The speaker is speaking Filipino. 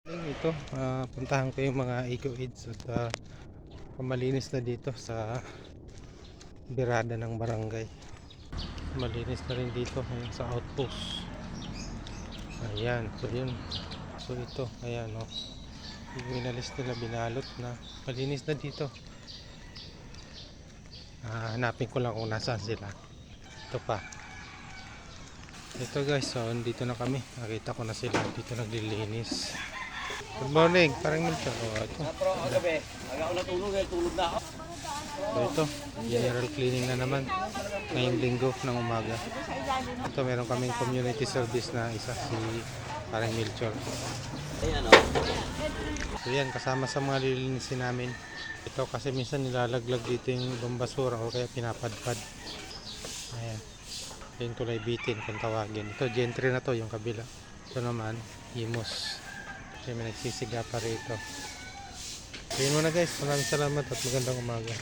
Ito, puntahan ko yung mga Eco Aids at malinis na dito sa birada ng barangay. Malinis na rin dito sa outpost. Ayan, so yun. So ito, ayan o. Yung inalis nila, binalot na. Malinis na dito. Hanapin ko lang kung nasaan sila. Ito pa. Ito guys, so dito na kami. Nakita ko na sila dito naglilinis. Good morning, parang minsan. Ito. So ito, general cleaning na naman ngayong linggo ng umaga. Ito meron kaming community service na isa, si parang Milchor. So yan, kasama sa mga lilinisin namin. Ito kasi minsan nilalaglag dito yung ibang basura o kaya pinapadpad. Ayan, yung tulay bitin kung tawagin. Ito gentry na to, yung kabila. Ito naman himos. Kasi may nagsisiga pa rito. So yun muna guys, maraming salamat at magandang umaga.